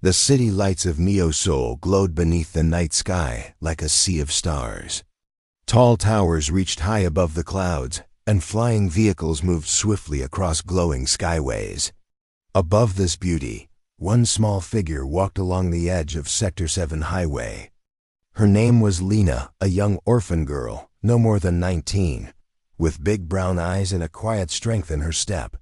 The city lights of Neo Seoul glowed beneath the night sky like a sea of stars. Tall towers reached high above the clouds, and flying vehicles moved swiftly across glowing skyways. Above this beauty, one small figure walked along the edge of Sector 7 highway. Her name was Lena, a young orphan girl, no more than 19, with big brown eyes and a quiet strength in her step.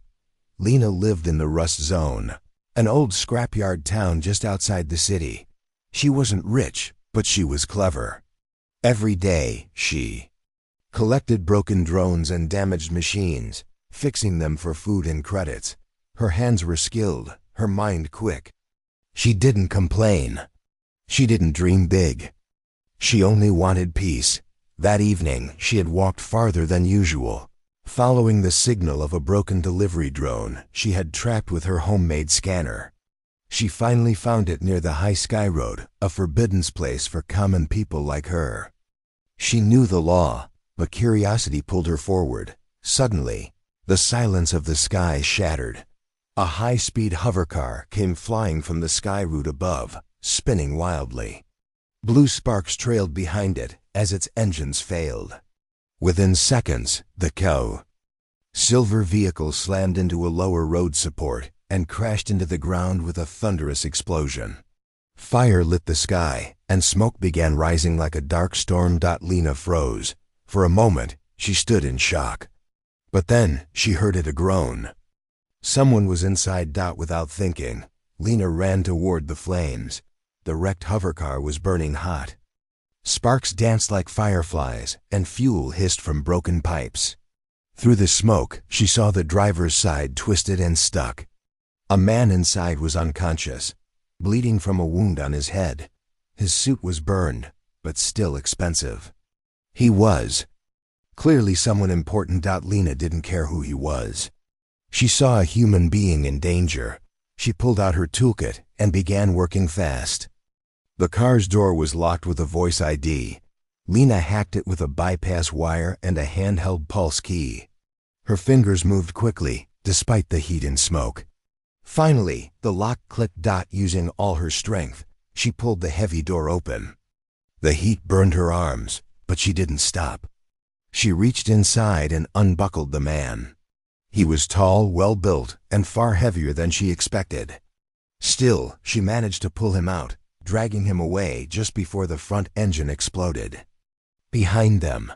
Lena lived in the Rust Zone, an old scrapyard town just outside the city. She wasn't rich, but she was clever. Every day, she collected broken drones and damaged machines, fixing them for food and credits. Her hands were skilled, her mind quick. She didn't complain. She didn't dream big. She only wanted peace. That evening, she had walked farther than usual. Following the signal of a broken delivery drone she had tracked with her homemade scanner. She finally found it near the High Sky Road, a forbidden place for common people like her. She knew the law, but curiosity pulled her forward. Suddenly, the silence of the sky shattered. A high-speed hovercar came flying from the sky route above, spinning wildly. Blue sparks trailed behind it as its engines failed. Within seconds, the silver vehicle slammed into a lower road support and crashed into the ground with a thunderous explosion. Fire lit the sky, and smoke began rising like a dark storm. Lena froze. For a moment, she stood in shock. But then, she heard a groan. Someone was inside. Without thinking, Lena ran toward the flames. The wrecked hovercar was burning hot. Sparks danced like fireflies, and fuel hissed from broken pipes. Through the smoke, she saw the driver's side twisted and stuck. A man inside was unconscious, bleeding from a wound on his head. His suit was burned, but still expensive. He was clearly someone important. Lena didn't care who he was. She saw a human being in danger. She pulled out her toolkit and began working fast. The car's door was locked with a voice ID. Lena hacked it with a bypass wire and a handheld pulse key. Her fingers moved quickly, despite the heat and smoke. Finally, the lock clicked. Using all her strength, she pulled the heavy door open. The heat burned her arms, but she didn't stop. She reached inside and unbuckled the man. He was tall, well-built, and far heavier than she expected. Still, she managed to pull him out, dragging him away just before the front engine exploded. Behind them,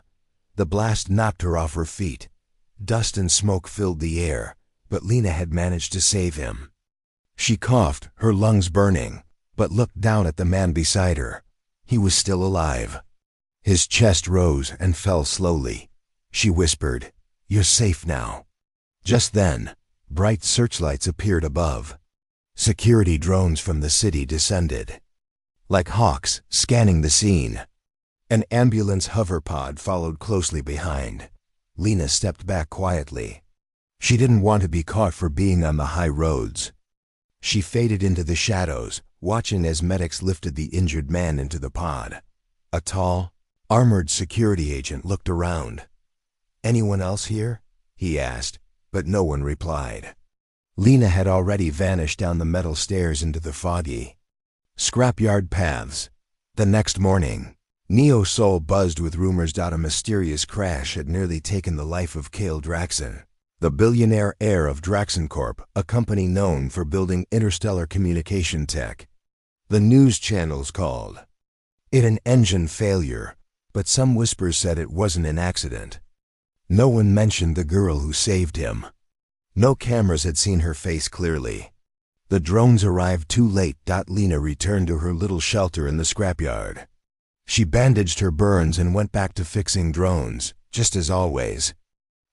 the blast knocked her off her feet. Dust and smoke filled the air, but Lena had managed to save him. She coughed, her lungs burning, but looked down at the man beside her. He was still alive. His chest rose and fell slowly. She whispered, "You're safe now." Just then, bright searchlights appeared above. Security drones from the city descended, like hawks scanning the scene. An ambulance hoverpod followed closely behind. Lena stepped back quietly. She didn't want to be caught for being on the high roads. She faded into the shadows, watching as medics lifted the injured man into the pod. A tall, armored security agent looked around. "Anyone else here?" he asked, but no one replied. Lena had already vanished down the metal stairs into the foggy scrapyard paths. The next morning, Neo Seoul buzzed with rumors that a mysterious crash had nearly taken the life of Kale Draxon, the billionaire heir of Draxon Corp., a company known for building interstellar communication tech. The news channels called it an engine failure, but some whispers said it wasn't an accident. No one mentioned the girl who saved him. No cameras had seen her face clearly. The drones arrived too late. Lena returned to her little shelter in the scrapyard. She bandaged her burns and went back to fixing drones, just as always.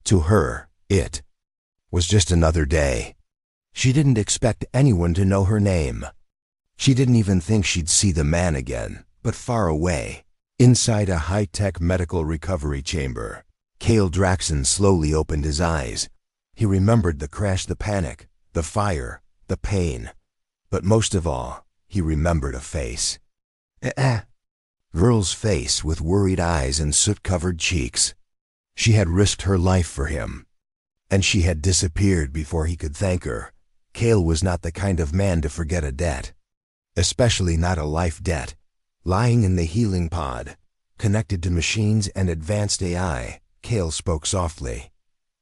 To her, it was just another day. She didn't expect anyone to know her name. She didn't even think she'd see the man again, but far away, inside a high-tech medical recovery chamber, Kale Draxon slowly opened his eyes. He remembered the crash, the panic, the fire, the pain. But most of all, he remembered a face. Girl's face with worried eyes and soot-covered cheeks. She had risked her life for him, and she had disappeared before he could thank her. Kale was not the kind of man to forget a debt. especially not a life debt. Lying in the healing pod, connected to machines and advanced AI, Cale spoke softly.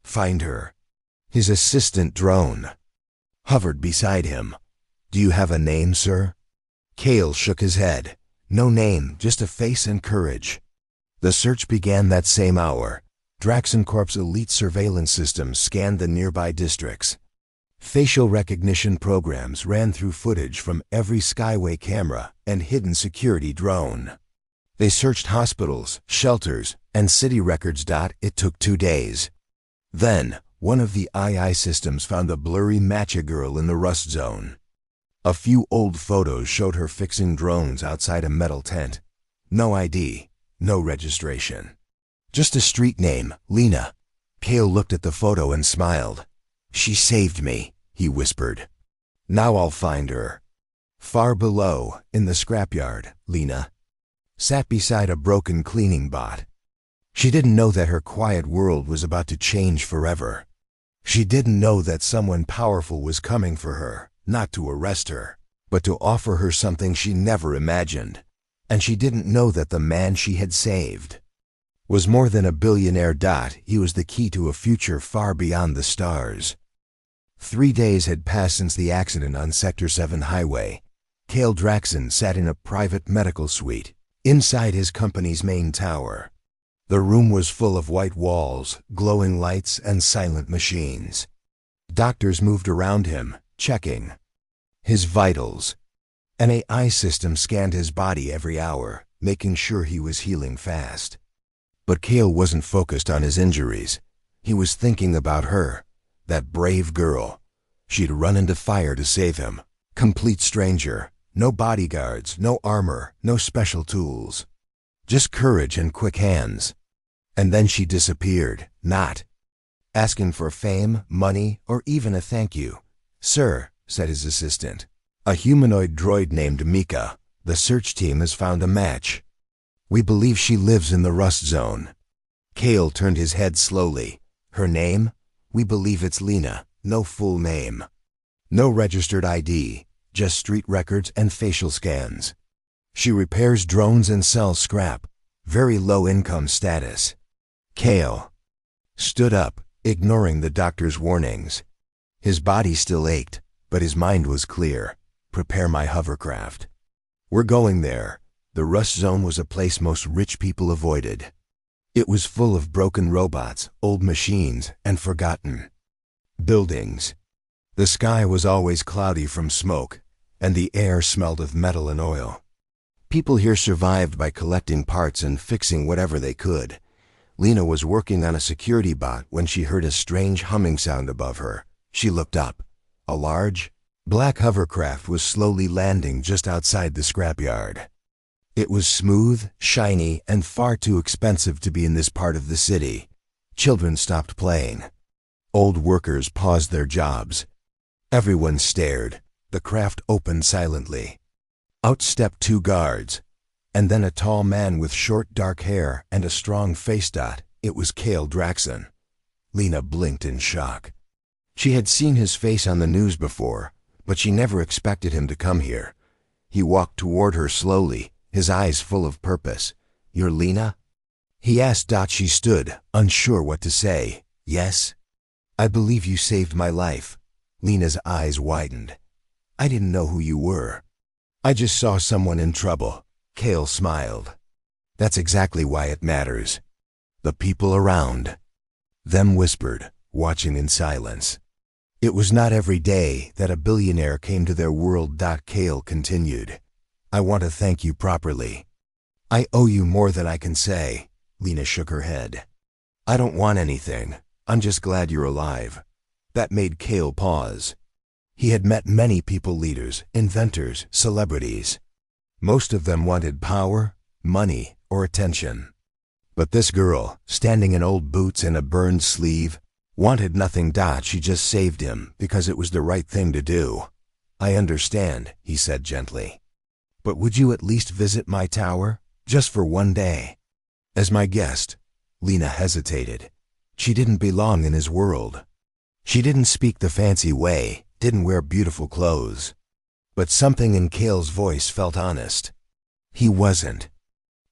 Find her. His assistant drone hovered beside him. Do you have a name, sir? Cale shook his head. No name, just a face and courage. The search began that same hour. Draxon Corp's elite surveillance system scanned the nearby districts. Facial recognition programs ran through footage from every Skyway camera and hidden security drone. They searched hospitals, shelters, and city records. It took 2 days. Then, one of the AI systems found a blurry matcha girl in the rust zone. A few old photos showed her fixing drones outside a metal tent. No ID, no registration. Just a street name, Lena. Cale looked at the photo and smiled. She saved me, he whispered. Now I'll find her. Far below, in the scrapyard, Lena sat beside a broken cleaning bot. She didn't know that her quiet world was about to change forever. She didn't know that someone powerful was coming for her, not to arrest her, but to offer her something she never imagined. And she didn't know that the man she had saved was more than a billionaire. He was the key to a future far beyond the stars. 3 days had passed since the accident on Sector 7 highway. Cale Draxon sat in a private medical suite inside his company's main tower. The room was full of white walls, glowing lights, and silent machines. Doctors moved around him, checking his vitals. An AI system scanned his body every hour, making sure he was healing fast. But Cale wasn't focused on his injuries. He was thinking about her, that brave girl. She'd run into fire to save him. Complete stranger. No bodyguards, no armor, no special tools. Just courage and quick hands. And then she disappeared, not asking for fame, money, or even a thank you. Sir, said his assistant, a humanoid droid named Mika. The search team has found a match. We believe she lives in the rust zone. Cale turned his head slowly. Her name? We believe it's Lena. No full name. No registered ID. Just street records and facial scans. She repairs drones and sells scrap. Very low income status. Cale stood up, ignoring the doctor's warnings. His body still ached, but his mind was clear. Prepare my hovercraft. We're going there. The rust zone was a place most rich people avoided. It was full of broken robots, old machines, and forgotten buildings. The sky was always cloudy from smoke, and the air smelled of metal and oil. People here survived by collecting parts and fixing whatever they could. Lena was working on a security bot when she heard a strange humming sound above her. She looked up. A large, black hovercraft was slowly landing just outside the scrapyard. It was smooth, shiny, and far too expensive to be in this part of the city. Children stopped playing. Old workers paused their jobs. Everyone stared. The craft opened silently. Out stepped 2 guards, and then a tall man with short dark hair and a strong face. It was Cale Draxon. Lena blinked in shock. She had seen his face on the news before, but she never expected him to come here. He walked toward her slowly, his eyes full of purpose. You're Lena? He asked. She stood, unsure what to say. Yes? I believe you saved my life. Lena's eyes widened. I didn't know who you were. I just saw someone in trouble. Cale smiled. That's exactly why it matters. The people around them whispered, watching in silence. It was not every day that a billionaire came to their world. Cale continued. I want to thank you properly. I owe you more than I can say. Lena shook her head. I don't want anything. I'm just glad you're alive. That made Cale pause. He had met many people leaders, inventors, celebrities. Most of them wanted power, money, or attention. But this girl, standing in old boots and a burned sleeve, wanted nothing. She just saved him because it was the right thing to do. I understand, he said gently. But would you at least visit my tower, just for 1 day? As my guest. Lena hesitated. She didn't belong in his world. She didn't speak the fancy way, didn't wear beautiful clothes. But something in Kale's voice felt honest. He wasn't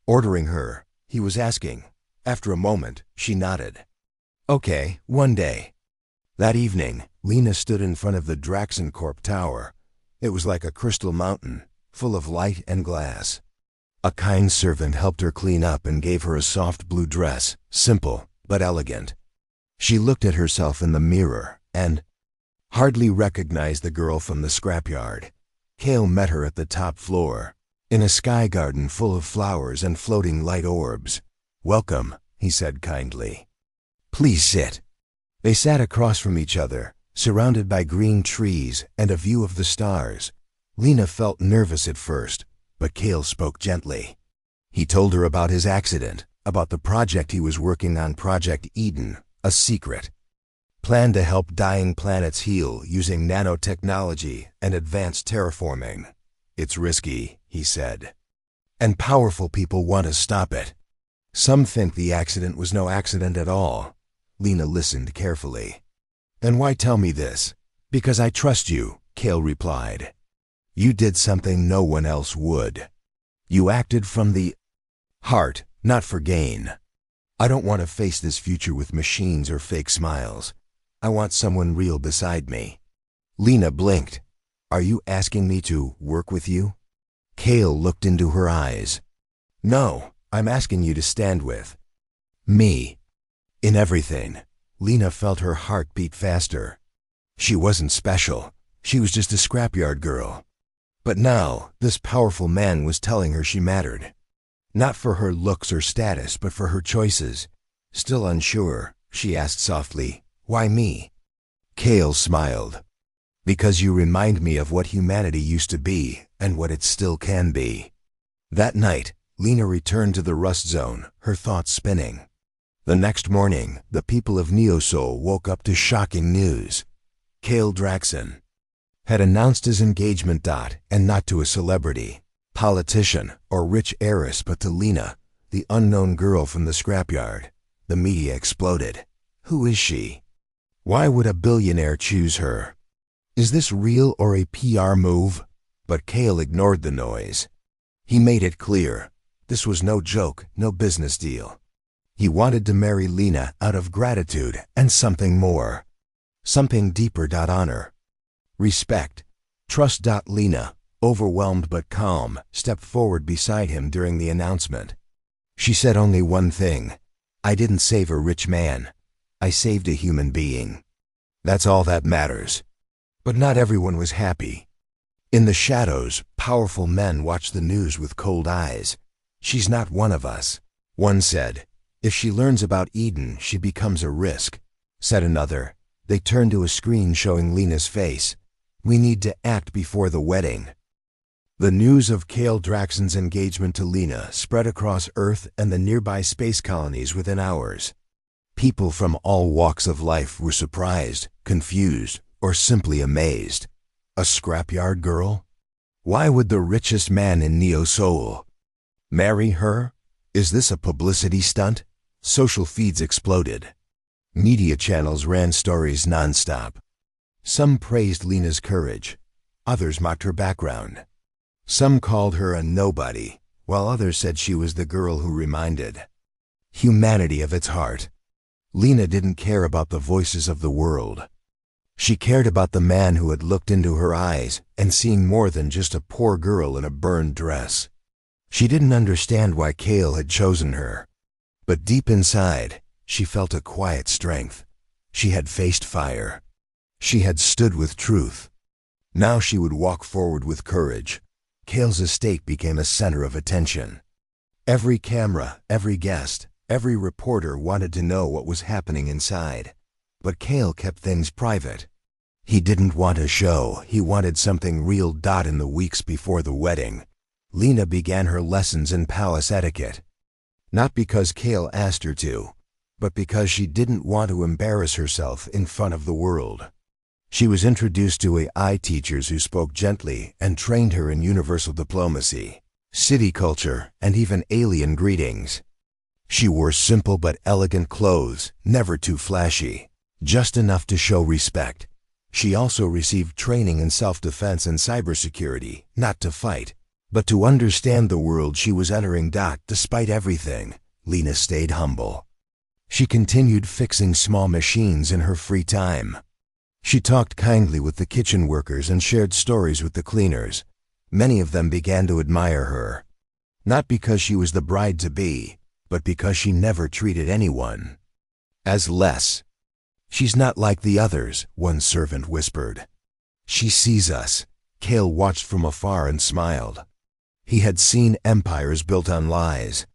ordering her, he was asking. After a moment, she nodded. Okay, one day. That evening, Lena stood in front of the Draxencorp Tower. It was like a crystal mountain, full of light and glass. A kind servant helped her clean up and gave her a soft blue dress, simple but elegant. She looked at herself in the mirror and hardly recognized the girl from the scrapyard. Kale met her at the top floor, in a sky garden full of flowers and floating light orbs. Welcome, he said kindly. Please sit. They sat across from each other, surrounded by green trees and a view of the stars. Lena felt nervous at first, but Kale spoke gently. He told her about his accident, about the project he was working on, Project Eden, a secret plan to help dying planets heal using nanotechnology and advanced terraforming. It's risky, he said, and powerful people want to stop it. Some think the accident was no accident at all. Lena listened carefully. Then why tell me this? Because I trust you, Kale replied. You did something no one else would. You acted from the heart, not for gain. I don't want to face this future with machines or fake smiles. I want someone real beside me. Lena blinked. Are you asking me to work with you? Kale looked into her eyes. No, I'm asking you to stand with me. In everything. Lena felt her heart beat faster. She wasn't special. She was just a scrapyard girl. But now, this powerful man was telling her she mattered. Not for her looks or status, but for her choices. Still unsure, she asked softly, why me? Kale smiled. Because you remind me of what humanity used to be and what it still can be. That night, Lena returned to the rust zone, her thoughts spinning. The next morning, the people of Neosol woke up to shocking news. Kale Draxen had announced his engagement, and not to a celebrity, politician, or rich heiress, but to Lena, the unknown girl from the scrapyard. The media exploded. Who is she? Why would a billionaire choose her? Is this real or a PR move? But Kale ignored the noise. He made it clear. This was no joke, no business deal. He wanted to marry Lena out of gratitude and something more. Something deeper. Honor. Respect. Trust. Lena, overwhelmed but calm, stepped forward beside him during the announcement. She said only one thing. I didn't save a rich man. I saved a human being. That's all that matters. But not everyone was happy. In the shadows, powerful men watched the news with cold eyes. She's not one of us. One said, if she learns about Eden, she becomes a risk. Said another. They turned to a screen showing Lena's face. We need to act before the wedding. The news of Kale Draxen's engagement to Lena spread across Earth and the nearby space colonies within hours. People from all walks of life were surprised, confused, or simply amazed. A scrapyard girl? Why would the richest man in Neosol marry her? Is this a publicity stunt? Social feeds exploded. Media channels ran stories nonstop. Some praised Lena's courage. Others mocked her background. Some called her a nobody, while others said she was the girl who reminded humanity of its heart. Lena didn't care about the voices of the world. She cared about the man who had looked into her eyes and seen more than just a poor girl in a burned dress. She didn't understand why Kale had chosen her. But deep inside, she felt a quiet strength. She had faced fire. She had stood with truth. Now she would walk forward with courage. Kale's estate became a center of attention. Every camera, every guest, every reporter wanted to know what was happening inside. But Kale kept things private. He didn't want a show, he wanted something real. In the weeks before the wedding, Lena began her lessons in palace etiquette. Not because Kale asked her to, but because she didn't want to embarrass herself in front of the world. She was introduced to AI teachers who spoke gently and trained her in universal diplomacy, city culture, and even alien greetings. She wore simple but elegant clothes, never too flashy, just enough to show respect. She also received training in self-defense and cybersecurity, not to fight, but to understand the world she was entering. Despite everything, Lena stayed humble. She continued fixing small machines in her free time. She talked kindly with the kitchen workers and shared stories with the cleaners. Many of them began to admire her. Not because she was the bride-to-be, but because she never treated anyone as less. "She's not like the others," one servant whispered. "She sees us." Cale watched from afar and smiled. He had seen empires built on lies.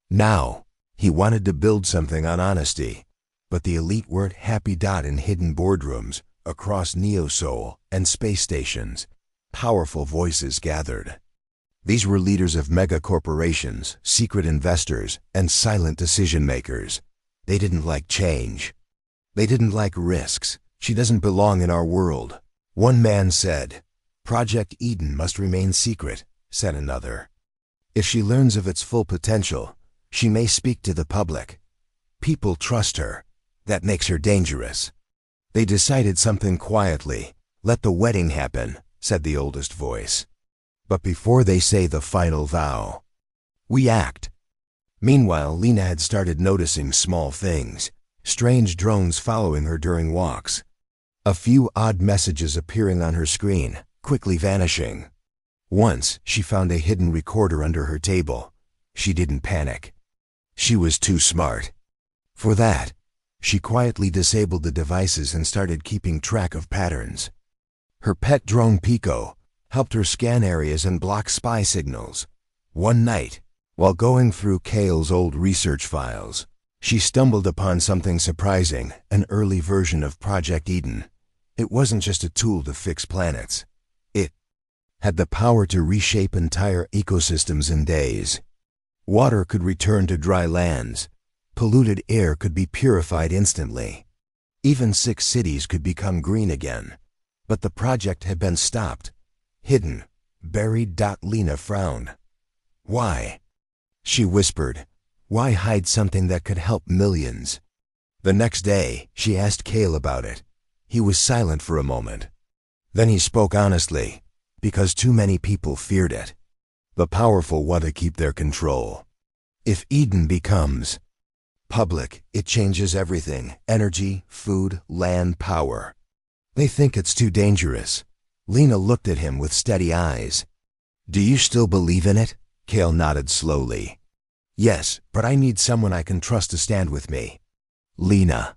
Now, he wanted to build something on honesty. But the elite weren't happy. In hidden boardrooms, across Neo-Sol and space stations, powerful voices gathered. These were leaders of mega-corporations, secret investors, and silent decision-makers. They didn't like change. They didn't like risks. "She doesn't belong in our world," one man said. "Project Eden must remain secret," said another. "If she learns of its full potential, she may speak to the public. People trust her. That makes her dangerous." They decided something quietly. "Let the wedding happen," said the oldest voice. "But before they say the final vow, we act." Meanwhile, Lena had started noticing small things. Strange drones following her during walks. A few odd messages appearing on her screen, quickly vanishing. Once, she found a hidden recorder under her table. She didn't panic. She was too smart for that. She quietly disabled the devices and started keeping track of patterns. Her pet drone Pico helped her scan areas and block spy signals. One night, while going through Cale's old research files, she stumbled upon something surprising, an early version of Project Eden. It wasn't just a tool to fix planets. It had the power to reshape entire ecosystems in days. Water could return to dry lands. Polluted air could be purified instantly. Even sick cities could become green again. But the project had been stopped. Hidden. Buried. Lena frowned. "Why?" she whispered. "Why hide something that could help millions?" The next day, she asked Cale about it. He was silent for a moment. Then he spoke honestly. "Because too many people feared it. The powerful want to keep their control. If Eden becomes public, it changes everything: energy, food, land, power. They think it's too dangerous." Lena looked at him with steady eyes. "Do you still believe in it?" Cale nodded slowly. "Yes, but I need someone I can trust to stand with me." Lena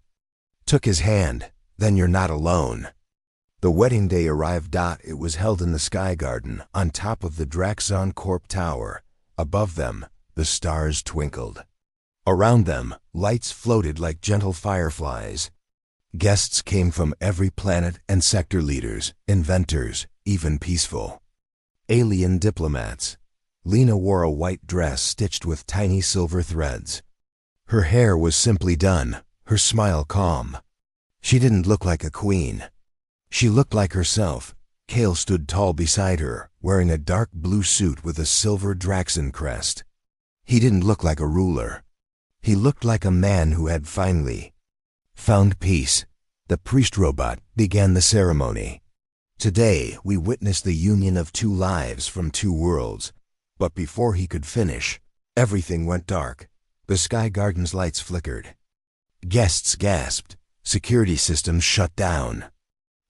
took his hand. "Then you're not alone." The wedding day arrived. It was held in the Sky Garden, on top of the Draxon Corp Tower. Above them, the stars twinkled. Around them, lights floated like gentle fireflies. Guests came from every planet, and sector leaders, inventors, even peaceful alien diplomats. Lena wore a white dress stitched with tiny silver threads. Her hair was simply done, her smile calm. She didn't look like a queen. She looked like herself. Cale stood tall beside her, wearing a dark blue suit with a silver Draxon crest. He didn't look like a ruler. He looked like a man who had finally found peace. The priest robot began the ceremony. "Today, we witness the union of two lives from two worlds." But before he could finish, everything went dark. The Sky Garden's lights flickered. Guests gasped. Security systems shut down.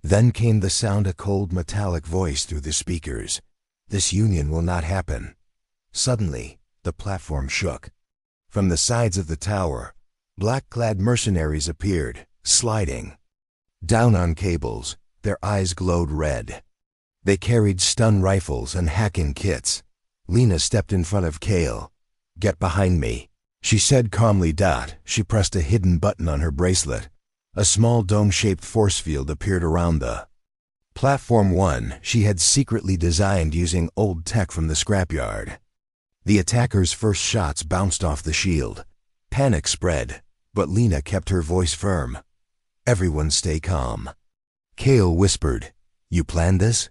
Then came the sound, a cold metallic voice through the speakers. "This union will not happen." Suddenly, the platform shook. From the sides of the tower, black-clad mercenaries appeared, sliding down on cables. Their eyes glowed red. They carried stun rifles and hacking kits. Lena stepped in front of Cale. "Get behind me," she said calmly. She pressed a hidden button on her bracelet. A small dome-shaped force field appeared around the Platform 1 she had secretly designed using old tech from the scrapyard. The attackers' first shots bounced off the shield. Panic spread, but Lena kept her voice firm. "Everyone stay calm." Cale whispered, "You planned this?"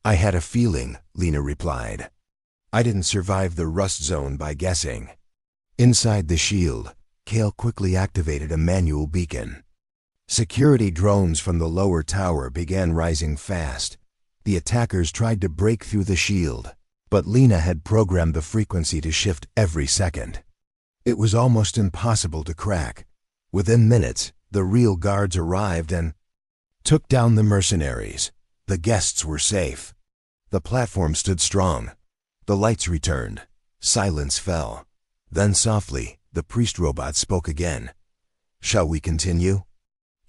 "I had a feeling," Lena replied. "I didn't survive the rust zone by guessing." Inside the shield, Cale quickly activated a manual beacon. Security drones from the lower tower began rising fast. The attackers tried to break through the shield, but Lena had programmed the frequency to shift every second. It was almost impossible to crack. Within minutes, the real guards arrived and took down the mercenaries. The guests were safe. The platform stood strong. The lights returned. Silence fell. Then softly, the priest robot spoke again. "Shall we continue?"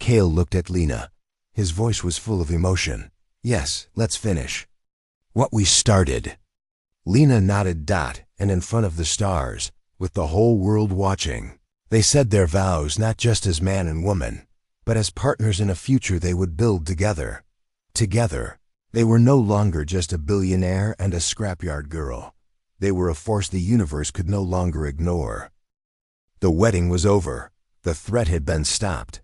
Kale looked at Lena. His voice was full of emotion. "Yes, let's finish what we started." Lena nodded. And in front of the stars, with the whole world watching, they said their vows not just as man and woman, but as partners in a future they would build together. Together, they were no longer just a billionaire and a scrapyard girl. They were a force the universe could no longer ignore. The wedding was over. The threat had been stopped.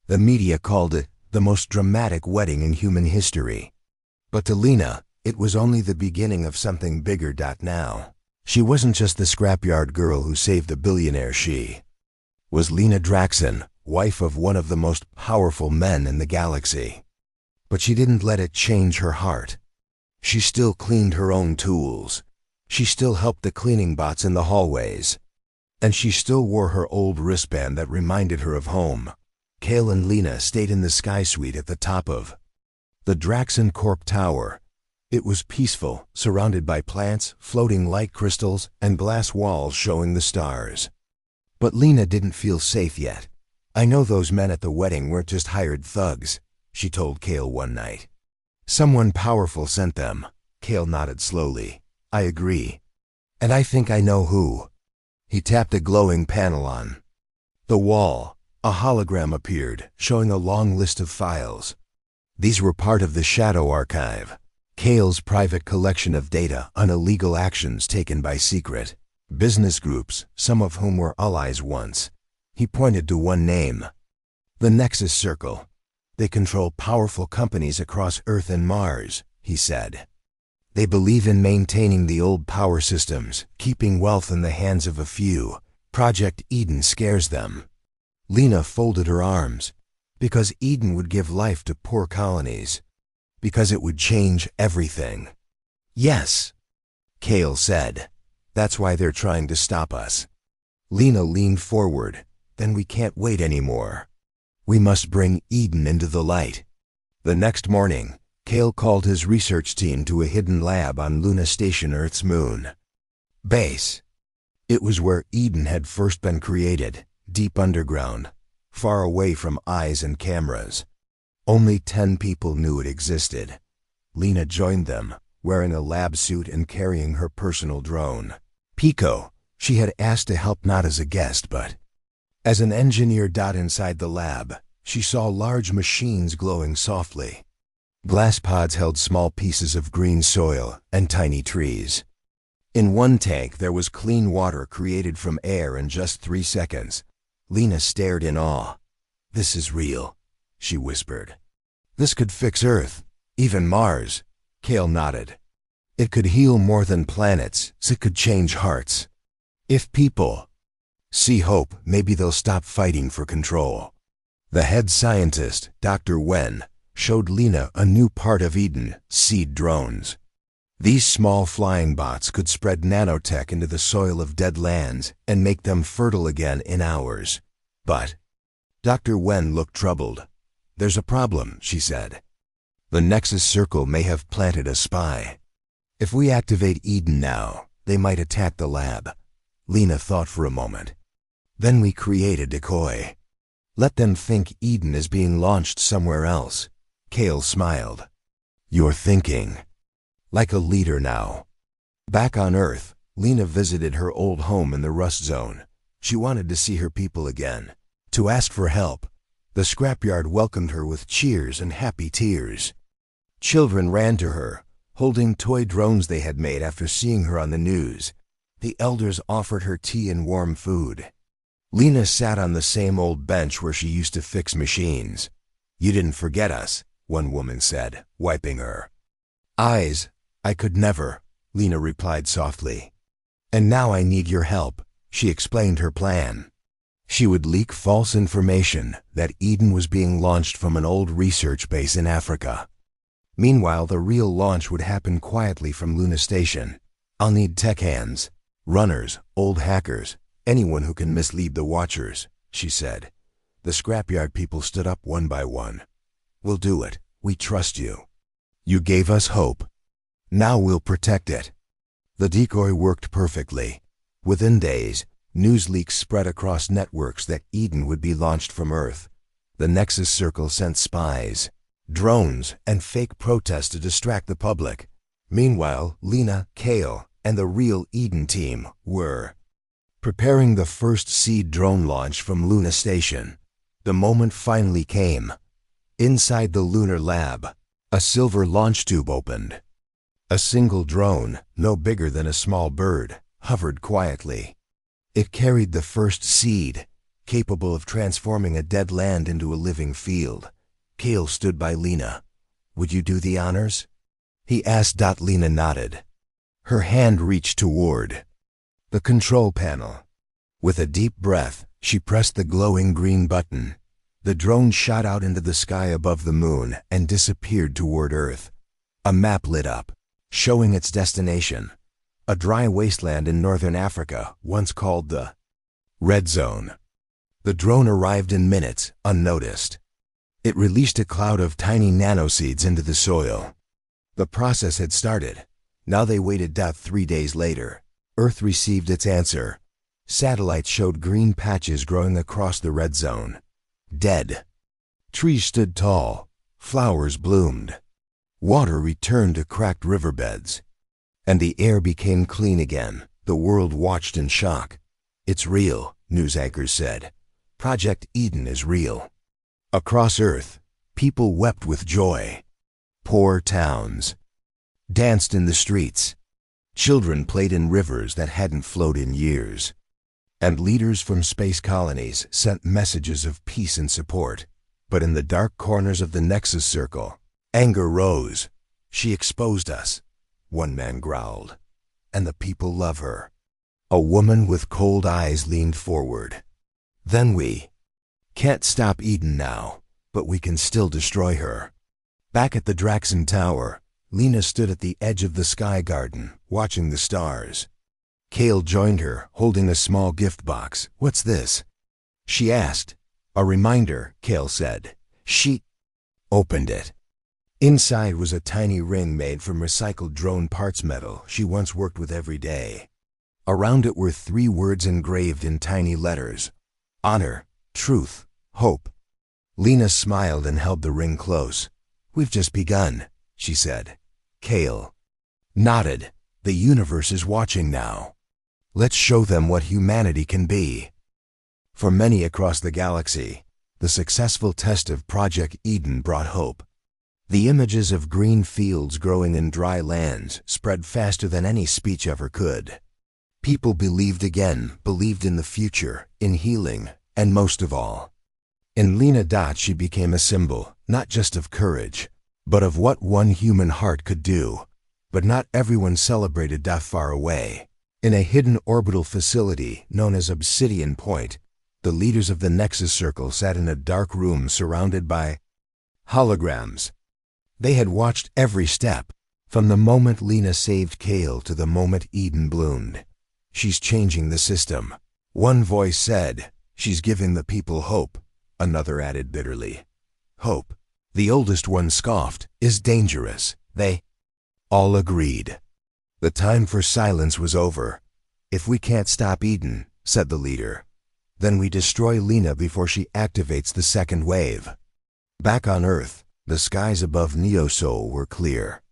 The media called it the most dramatic wedding in human history. But to Lena, it was only the beginning of something bigger. Now, she wasn't just the scrapyard girl who saved the billionaire. She was Lena Draxon, wife of one of the most powerful men in the galaxy. But she didn't let it change her heart. She still cleaned her own tools. She still helped the cleaning bots in the hallways. And she still wore her old wristband that reminded her of home. Kale and Lena stayed in the sky suite at the top of the Draxon Corp Tower. It was peaceful, surrounded by plants, floating light crystals, and glass walls showing the stars. But Lena didn't feel safe yet. "I know those men at the wedding weren't just hired thugs," she told Kale one night. "Someone powerful sent them." Kale nodded slowly. "I agree. And I think I know who." He tapped a glowing panel on the wall. A hologram appeared, showing a long list of files. These were part of the Shadow Archive, Kale's private collection of data on illegal actions taken by secret business groups, some of whom were allies once. He pointed to one name, the Nexus Circle. "They control powerful companies across Earth and Mars," he said. "They believe in maintaining the old power systems, keeping wealth in the hands of a few. Project Eden scares them." Lena folded her arms. Because Eden would give life to poor colonies. Because it would change everything. "Yes," Kale said. "That's why they're trying to stop us." Lena leaned forward. "Then we can't wait anymore. We must bring Eden into the light." The next morning, Kale called his research team to a hidden lab on Luna Station, Earth's moon base. It was where Eden had first been created, deep underground, far away from eyes and cameras. Only 10 people knew it existed. Lena joined them, wearing a lab suit and carrying her personal drone, Pico. She had asked to help not as a guest but as an engineer. Inside the lab, she saw large machines glowing softly. Glass pods held small pieces of green soil and tiny trees. In one tank there was clean water created from air in just 3 seconds. Lena stared in awe. "This is real," she whispered. "This could fix Earth, even Mars." Kale nodded. "It could heal more than planets. It could change hearts. If people see hope, maybe they'll stop fighting for control." The head scientist, Dr. Wen, showed Lena a new part of Eden: seed drones. These small flying bots could spread nanotech into the soil of dead lands and make them fertile again in hours. But Dr. Wen looked troubled. "There's a problem," she said. "The Nexus Circle may have planted a spy. If we activate Eden now, they might attack the lab." Lena thought for a moment. "Then we create a decoy. Let them think Eden is being launched somewhere else." Kale smiled. "You're thinking like a leader now." Back on Earth, Lena visited her old home in the Rust Zone. She wanted to see her people again, to ask for help. The scrapyard welcomed her with cheers and happy tears. Children ran to her, holding toy drones they had made after seeing her on the news. The elders offered her tea and warm food. Lena sat on the same old bench where she used to fix machines. "You didn't forget us," one woman said, wiping her eyes. "I could never," Lena replied softly. "And now I need your help." She explained her plan. She would leak false information that Eden was being launched from an old research base in Africa. Meanwhile, the real launch would happen quietly from Luna Station. I'll need tech hands, runners, old hackers, anyone who can mislead the Watchers, she said. The scrapyard people stood up one by one. We'll do it. We trust you. You gave us hope. Now we'll protect it. The decoy worked perfectly. Within days, news leaks spread across networks that Eden would be launched from Earth. The Nexus Circle sent spies, drones, and fake protests to distract the public. Meanwhile, Lena, Kale, and the real Eden team were preparing the first seed drone launch from Luna Station. The moment finally came. Inside the lunar lab, a silver launch tube opened. A single drone, no bigger than a small bird, hovered quietly. It carried the first seed, capable of transforming a dead land into a living field. Kale stood by Lena. Would you do the honors? He asked. Lena nodded. Her hand reached toward the control panel. With a deep breath, she pressed the glowing green button. The drone shot out into the sky above the moon and disappeared toward Earth. A map lit up, showing its destination. A dry wasteland in northern Africa, once called the Red Zone. The drone arrived in minutes, unnoticed. It released a cloud of tiny nanoseeds into the soil. The process had started. Now they waited. 3 days later, Earth received its answer. Satellites showed green patches growing across the red zone. Dead. Trees stood tall. Flowers bloomed. Water returned to cracked riverbeds. And the air became clean again. The world watched in shock. It's real, news anchors said. Project Eden is real. Across Earth, people wept with joy. Poor towns danced in the streets. Children played in rivers that hadn't flowed in years. And leaders from space colonies sent messages of peace and support. But in the dark corners of the Nexus Circle, anger rose. She exposed us, one man growled. And the people love her. A woman with cold eyes leaned forward. Then we can't stop Eden now, but we can still destroy her. Back at the Draxon Tower, Lena stood at the edge of the Sky Garden, watching the stars. Kale joined her, holding a small gift box. What's this? She asked. A reminder, Kale said. She opened it. Inside was a tiny ring made from recycled drone parts metal she once worked with every day. Around it were 3 words engraved in tiny letters. Honor, truth, hope. Lena smiled and held the ring close. We've just begun, she said. Kale nodded. The universe is watching now. Let's show them what humanity can be. For many across the galaxy, the successful test of Project Eden brought hope. The images of green fields growing in dry lands spread faster than any speech ever could. People believed again, believed in the future, in healing, and most of all, in Lena. She became a symbol, not just of courage, but of what one human heart could do. But not everyone celebrated. Far away, in a hidden orbital facility known as Obsidian Point, the leaders of the Nexus Circle sat in a dark room surrounded by holograms. They had watched every step, from the moment Lena saved Kale to the moment Eden bloomed. She's changing the system. One voice said, she's giving the people hope. Another added bitterly, hope, the oldest one scoffed, is dangerous. They all agreed. The time for silence was over. If we can't stop Eden, said the leader, then we destroy Lena before she activates the second wave. Back on Earth, the skies above Neo-Sol were clear.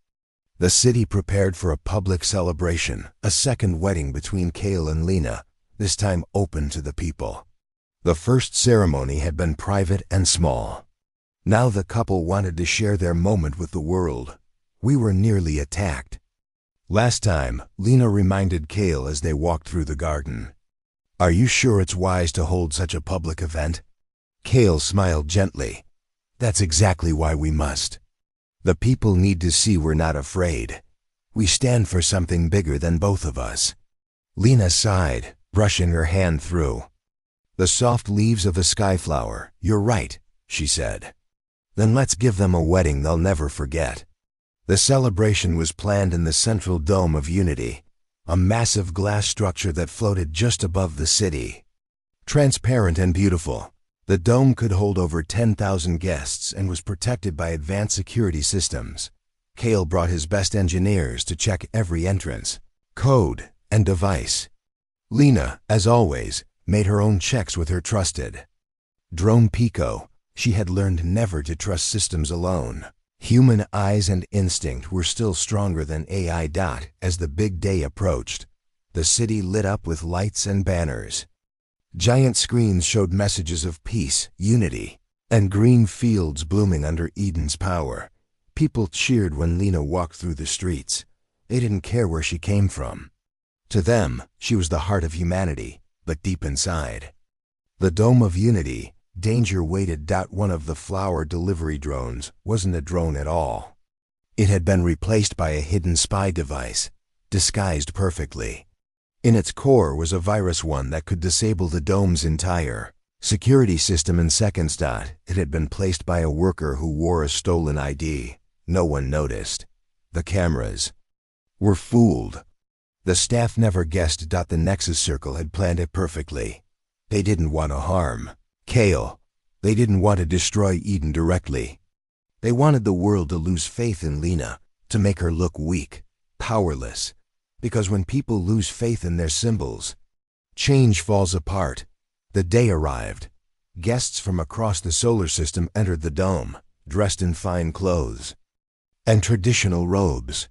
The city prepared for a public celebration, a second wedding between Kale and Lena, this time open to the people. The first ceremony had been private and small. Now the couple wanted to share their moment with the world. We were nearly attacked. Last time, Lena reminded Kale as they walked through the garden. Are you sure it's wise to hold such a public event? Kale smiled gently. That's exactly why we must. The people need to see we're not afraid. We stand for something bigger than both of us. Lena sighed, brushing her hand through. The soft leaves of a skyflower. You're right, she said. Then let's give them a wedding they'll never forget. The celebration was planned in the central dome of Unity, a massive glass structure that floated just above the city. Transparent and beautiful, the dome could hold over 10,000 guests and was protected by advanced security systems. Kale brought his best engineers to check every entrance, code, and device. Lena, as always, made her own checks with her trusted drone Pico. She had learned never to trust systems alone. Human eyes and instinct were still stronger than AI. As the big day approached, the city lit up with lights and banners. Giant screens showed messages of peace, unity, and green fields blooming under Eden's power. People cheered when Lena walked through the streets. They didn't care where she came from. To them, she was the heart of humanity, but deep inside the dome of Unity, danger waited. One of the flower delivery drones wasn't a drone at all. It had been replaced by a hidden spy device, disguised perfectly. In its core was a virus, one that could disable the dome's entire security system in seconds. It had been placed by a worker who wore a stolen ID. No one noticed. The cameras were fooled. The staff never guessed. The Nexus Circle had planned it perfectly. They didn't want to harm Kale. They didn't want to destroy Eden directly. They wanted the world to lose faith in Lena, to make her look weak, powerless. Because when people lose faith in their symbols, change falls apart. The day arrived. Guests from across the solar system entered the dome, dressed in fine clothes and traditional robes.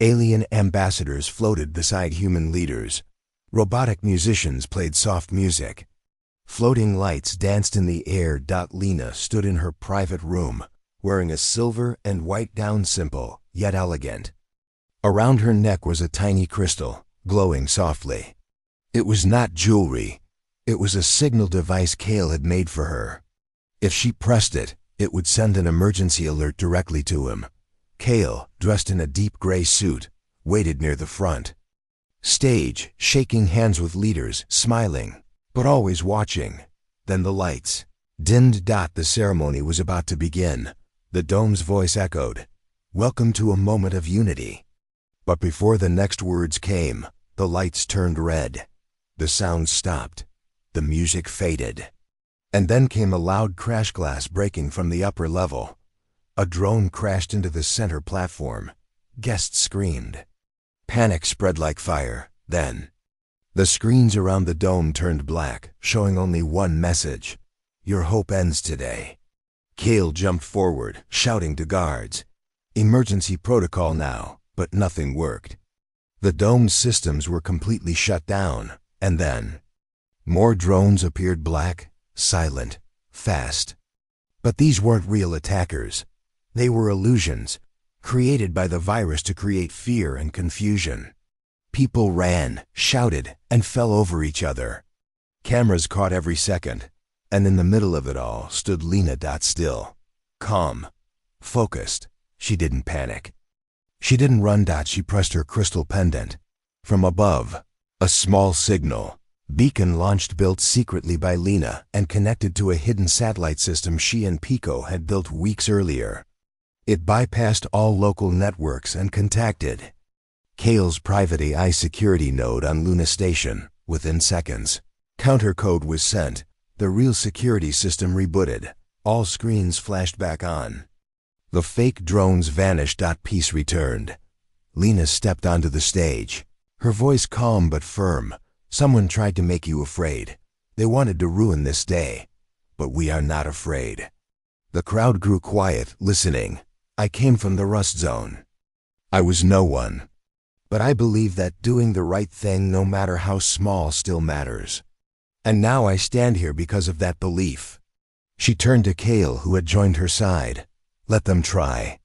Alien ambassadors floated beside human leaders. Robotic musicians played soft music. Floating lights danced in the air. Lena stood in her private room, wearing a silver and white gown, simple yet elegant. Around her neck was a tiny crystal, glowing softly. It was not jewelry. It was a signal device Kale had made for her. If she pressed it, it would send an emergency alert directly to him. Kale, dressed in a deep gray suit, waited near the front stage, shaking hands with leaders, smiling, but always watching. Then the lights dimmed. The ceremony was about to begin. The dome's voice echoed, "Welcome to a moment of unity." But before the next words came, the lights turned red. The sound stopped. The music faded. And then came a loud crash, glass breaking from the upper level. A drone crashed into the center platform. Guests screamed. Panic spread like fire. Then the screens around the dome turned black, showing only one message: "Your hope ends today." Kale jumped forward, shouting to guards, "Emergency protocol now," but nothing worked. The dome's systems were completely shut down, and then more drones appeared, black, silent, fast. But these weren't real attackers. They were illusions, created by the virus to create fear and confusion. People ran, shouted, and fell over each other. Cameras caught every second, and in the middle of it all stood Lena. Still, calm, focused. She didn't panic. She didn't run. She pressed her crystal pendant. From above, a small signal beacon launched, built secretly by Lena and connected to a hidden satellite system she and Pico had built weeks earlier. It bypassed all local networks and contacted Kale's private AI security node on Luna Station. Within seconds, counter code was sent. The real security system rebooted. All screens flashed back on. The fake drones vanished. Peace returned. Lena stepped onto the stage, her voice calm but firm. "Someone tried to make you afraid. They wanted to ruin this day. But we are not afraid." The crowd grew quiet, listening. "I came from the Rust Zone. I was no one. But I believe that doing the right thing, no matter how small, still matters. And now I stand here because of that belief." She turned to Kale, who had joined her side. "Let them try.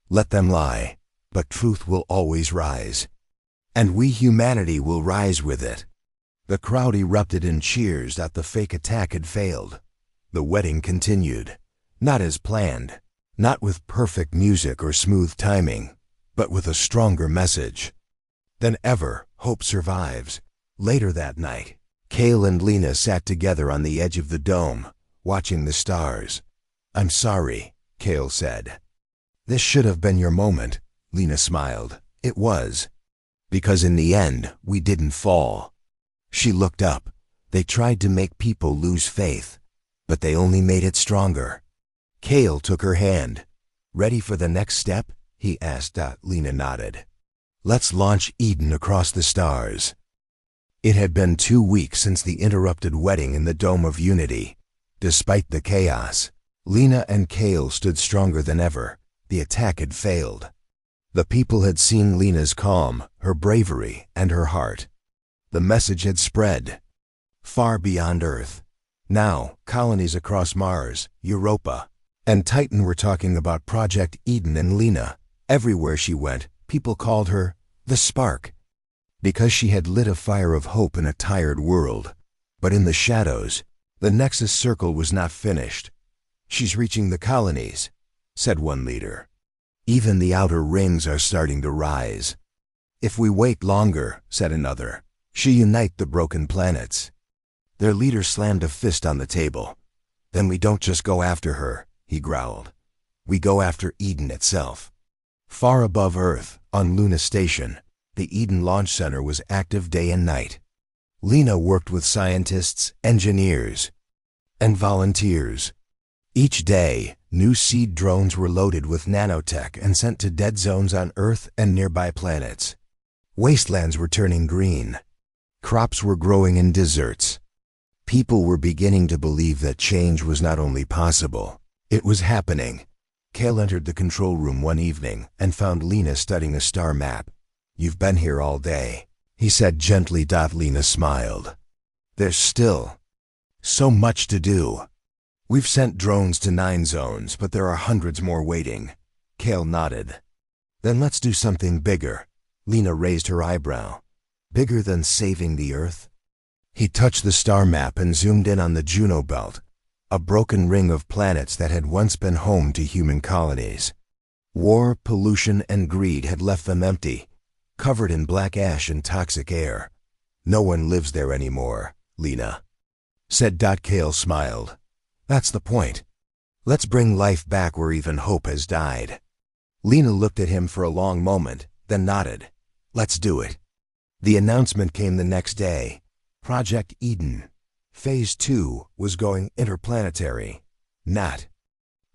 Let them lie. But truth will always rise. And we, humanity, will rise with it." The crowd erupted in cheers. The fake attack had failed. The wedding continued. Not as planned. Not with perfect music or smooth timing, but with a stronger message than ever. Hope survives. Later that night, Kale and Lena sat together on the edge of the dome, watching the stars. "I'm sorry," Kale said. "This should have been your moment," Lena smiled. "It was. Because in the end, we didn't fall." She looked up. "They tried to make people lose faith, but they only made it stronger." Kale took her hand. "Ready for the next step?" he asked. Lena nodded. "Let's launch Eden across the stars." It had been 2 weeks since the interrupted wedding in the Dome of Unity. Despite the chaos, Lena and Kale stood stronger than ever. The attack had failed. The people had seen Lena's calm, her bravery, and her heart. The message had spread far beyond Earth. Now, colonies across Mars, Europa, and Titan were talking about Project Eden and Lena. Everywhere she went, people called her the Spark, because she had lit a fire of hope in a tired world. But in the shadows, the Nexus Circle was not finished. "She's reaching the colonies," said one leader. "Even the outer rings are starting to rise." "If we wait longer," said another, "she'll unite the broken planets." Their leader slammed a fist on the table. "Then we don't just go after her," he growled. "We go after Eden itself." Far above Earth, on Luna Station, the Eden Launch Center was active day and night. Lena worked with scientists, engineers, and volunteers. Each day, new seed drones were loaded with nanotech and sent to dead zones on Earth and nearby planets. Wastelands were turning green. Crops were growing in deserts. People were beginning to believe that change was not only possible, it was happening. Kale entered the control room one evening and found Lena studying a star map. "You've been here all day," he said gently. Lena smiled. "There's still so much to do. We've sent drones to 9 zones, but there are hundreds more waiting." Kale nodded. "Then let's do something bigger." Lena raised her eyebrow. "Bigger than saving the Earth?" He touched the star map and zoomed in on the Juno Belt, a broken ring of planets that had once been home to human colonies. War, pollution, and greed had left them empty, covered in black ash and toxic air. "No one lives there anymore," Lena said. Kale smiled. "That's the point. Let's bring life back where even hope has died." Lena looked at him for a long moment, then nodded. "Let's do it." The announcement came the next day. Project Eden, Phase 2, was going interplanetary. Not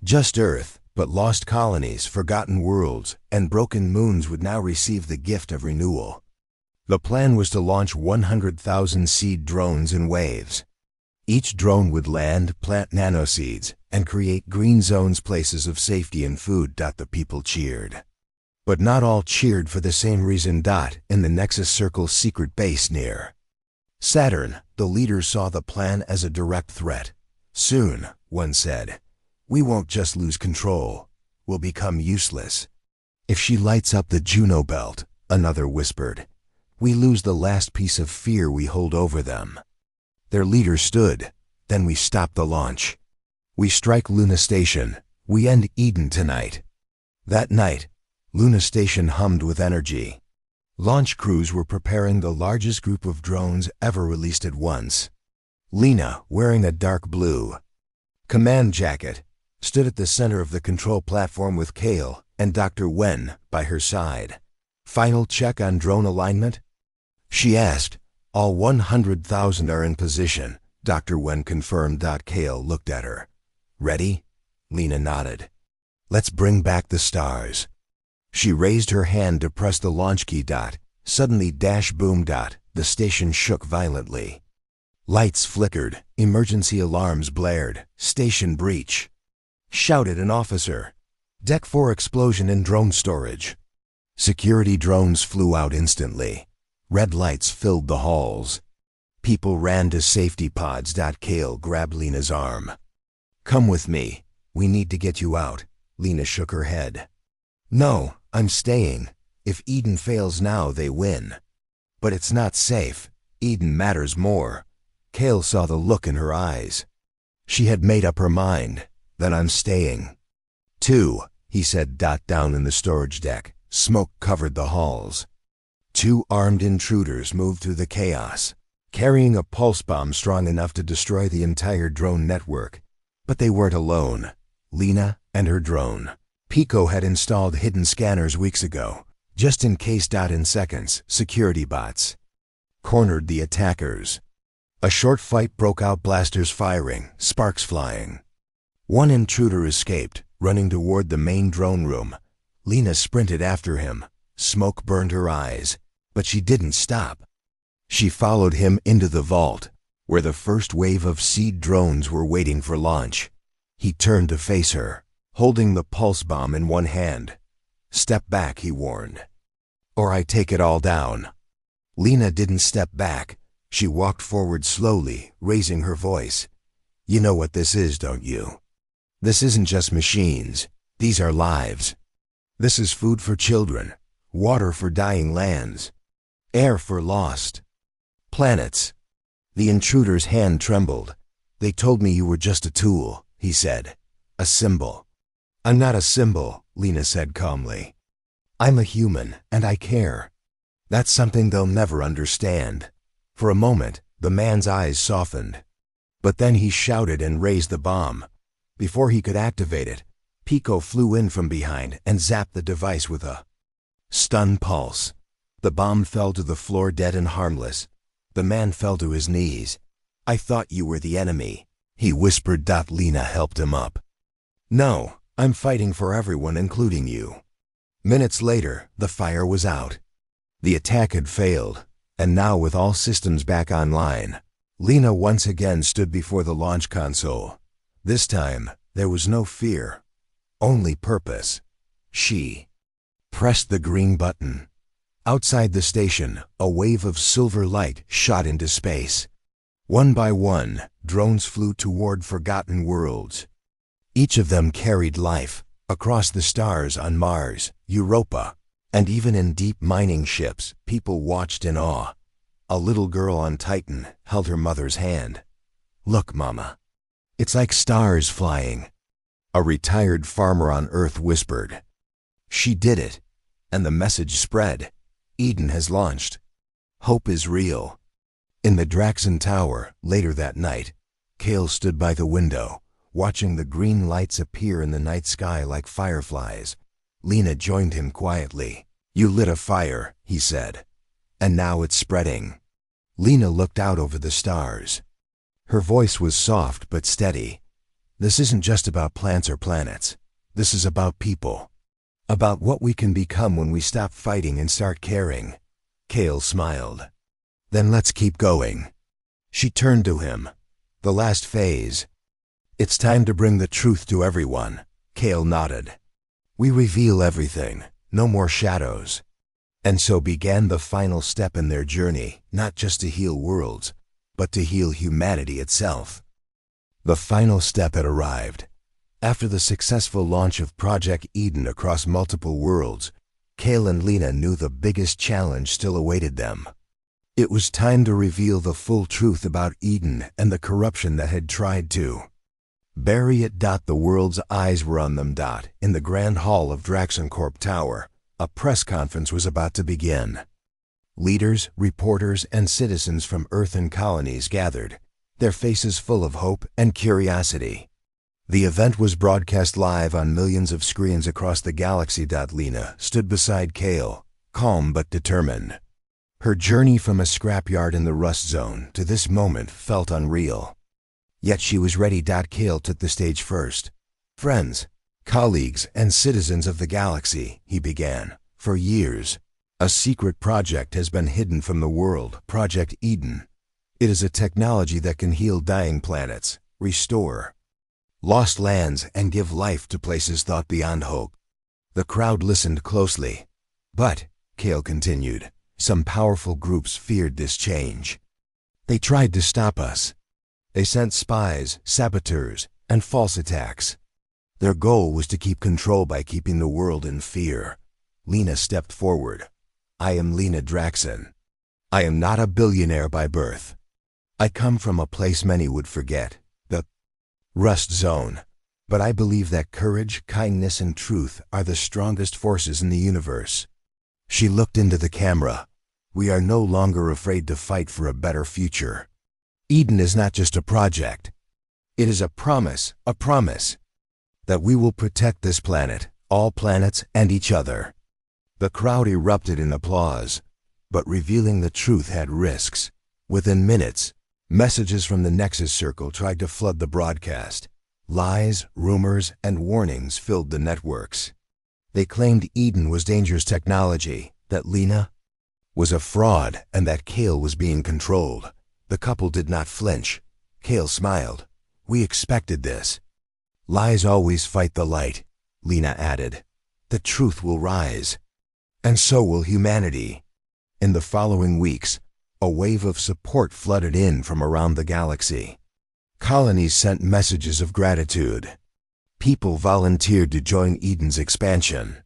just Earth, but lost colonies, forgotten worlds, and broken moons would now receive the gift of renewal. The plan was to launch 100,000 seed drones in waves. Each drone would land, plant nanoseeds, and create green zones, places of safety and food. The people cheered. But not all cheered for the same reason. In the Nexus Circle's secret base near Saturn, the leaders saw the plan as a direct threat. "Soon," one said, "we won't just lose control, we'll become useless." "If she lights up the Juno Belt," another whispered, "we lose the last piece of fear we hold over them." Their leader stood. "Then we stop the launch. We strike Luna Station. We end Eden tonight." That night, Luna Station hummed with energy. Launch crews were preparing the largest group of drones ever released at once. Lena, wearing a dark blue command jacket, stood at the center of the control platform with Kale and Dr. Wen by her side. "Final check on drone alignment?" she asked. "All 100,000 are in position," Dr. Wen confirmed. Kale looked at her. "Ready?" Lena nodded. "Let's bring back the stars." She raised her hand to press the launch key. Suddenly, boom. The station shook violently. Lights flickered, emergency alarms blared. "Station breach," shouted an officer. "Deck 4 explosion in drone storage." Security drones flew out instantly. Red lights filled the halls. People ran to safety pods. Kale grabbed Lena's arm. "Come with me. We need to get you out." Lena shook her head. "No, I'm staying. If Eden fails now, they win." "But it's not safe. Eden matters more." Kale saw the look in her eyes. She had made up her mind. "Then I'm staying." "Two," he said. Down in the storage deck, smoke covered the halls. 2 armed intruders moved through the chaos. carrying a pulse bomb strong enough to destroy the entire drone network. But they weren't alone. Lena and her drone. Pico had installed hidden scanners weeks ago, just in case. In seconds, security bots cornered the attackers. A short fight broke out, blasters firing, sparks flying. One intruder escaped, running toward the main drone room. Lena sprinted after him. Smoke burned her eyes, but she didn't stop. She followed him into the vault, where the first wave of seed drones were waiting for launch. He turned to face her, holding the pulse bomb in one hand. "Step back," he warned, "or I take it all down." Lena didn't step back. She walked forward slowly, raising her voice. "You know what this is, don't you? This isn't just machines. These are lives. This is food for children, water for dying lands, air for lost planets." The intruder's hand trembled. "They told me you were just a tool," he said. "A symbol." "I'm not a symbol," Lena said calmly. "I'm a human, and I care. That's something they'll never understand." For a moment, the man's eyes softened. But then he shouted and raised the bomb. Before he could activate it, Pico flew in from behind and zapped the device with a stun pulse. The bomb fell to the floor dead and harmless. The man fell to his knees. "I thought you were the enemy," he whispered. Lena helped him up. "No, I'm fighting for everyone, including you." Minutes later, the fire was out. The attack had failed, and now with all systems back online, Lena once again stood before the launch console. This time, there was no fear, only purpose. She pressed the green button. Outside the station, a wave of silver light shot into space. One by one, drones flew toward forgotten worlds. Each of them carried life across the stars on Mars, Europa, and even in deep mining ships. People watched in awe. A little girl on Titan held her mother's hand. "Look, Mama. It's like stars flying," a retired farmer on Earth whispered. She did it, and the message spread. Eden has launched. Hope is real. In the Draxon Tower, later that night, Kale stood by the window, watching the green lights appear in the night sky like fireflies. Lena joined him quietly. "You lit a fire," he said, "and now it's spreading." Lena looked out over the stars. Her voice was soft but steady. "This isn't just about plants or planets. This is about people. About what we can become when we stop fighting and start caring." Kale smiled. "Then let's keep going." She turned to him. "The last phase. It's time to bring the truth to everyone." Kale nodded. "We reveal everything. No more shadows." And so began the final step in their journey, not just to heal worlds, but to heal humanity itself. The final step had arrived. After the successful launch of Project Eden across multiple worlds, Kale and Lena knew the biggest challenge still awaited them. It was time to reveal the full truth about Eden and the corruption that had tried to bury it. The world's eyes were on them. In the grand hall of Draxoncorp Tower, a press conference was about to begin. Leaders, reporters, and citizens from Earth and colonies gathered, their faces full of hope and curiosity. The event was broadcast live on millions of screens across the galaxy. Lena stood beside Kale, calm but determined. Her journey from a scrapyard in the Rust Zone to this moment felt unreal. Yet she was ready. Kale took the stage first. "Friends, colleagues, and citizens of the galaxy," he began. "For years, a secret project has been hidden from the world, Project Eden. It is a technology that can heal dying planets, restore lost lands, and give life to places thought beyond hope." The crowd listened closely. "But," Kale continued, "some powerful groups feared this change. They tried to stop us. They sent spies, saboteurs, and false attacks. Their goal was to keep control by keeping the world in fear." Lena stepped forward. "I am Lena Draxon. I am not a billionaire by birth. I come from a place many would forget, the Rust Zone. But I believe that courage, kindness, and truth are the strongest forces in the universe." She looked into the camera. We are no longer afraid to fight for a better future. Eden is not just a project. It is a promise that we will protect this planet, all planets, and each other. The crowd erupted in applause, but revealing the truth had risks. Within minutes, messages from the Nexus Circle tried to flood the broadcast. Lies, rumors, and warnings filled the networks. They claimed Eden was dangerous technology, that Lena was a fraud, and that Kale was being controlled. The couple did not flinch. Kale smiled. We expected this. Lies always fight the light, Lena added. The truth will rise. And so will humanity. In the following weeks, a wave of support flooded in from around the galaxy. Colonies sent messages of gratitude. People volunteered to join Eden's expansion.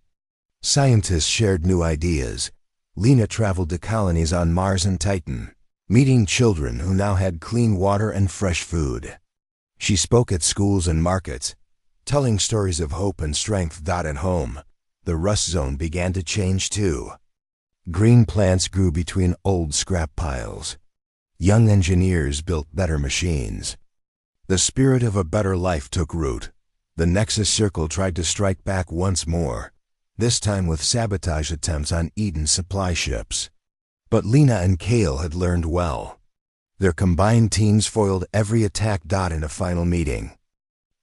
Scientists shared new ideas. Lena traveled to colonies on Mars and Titan, meeting children who now had clean water and fresh food. She spoke at schools and markets, telling stories of hope and strength. At home, the rust zone began to change too. Green plants grew between old scrap piles. Young engineers built better machines. The spirit of a better life took root. The Nexus Circle tried to strike back once more, this time with sabotage attempts on Eden's supply ships. But Lena and Kale had learned well. Their combined teams foiled every attack. In a final meeting,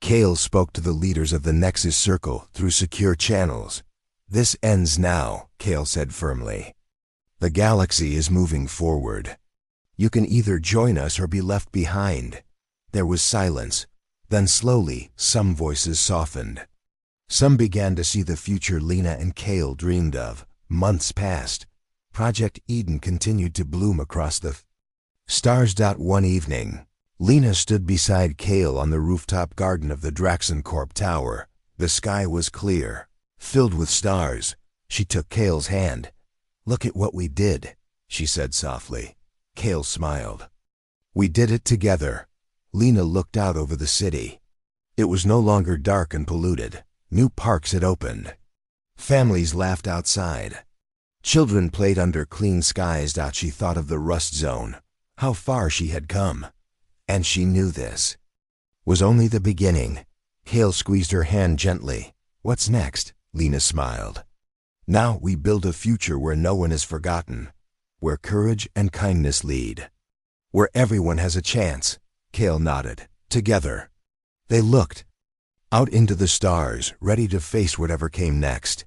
Kale spoke to the leaders of the Nexus Circle through secure channels. This ends now, Kale said firmly. The galaxy is moving forward. You can either join us or be left behind. There was silence. Then slowly, some voices softened. Some began to see the future Lena and Kale dreamed of. Months passed. Project Eden continued to bloom across the stars. One evening, Lena stood beside Kale on the rooftop garden of the Draxencorp Tower. The sky was clear, filled with stars. She took Kale's hand. Look at what we did, she said softly. Kale smiled. We did it together. Lena looked out over the city. It was no longer dark and polluted. New parks had opened. Families laughed outside. Children played under clean skies. She thought of the rust zone, how far she had come. And she knew this was only the beginning. Kale squeezed her hand gently. What's next? Lena smiled. Now we build a future where no one is forgotten, where courage and kindness lead, where everyone has a chance. Kale nodded. Together, they looked out into the stars, ready to face whatever came next.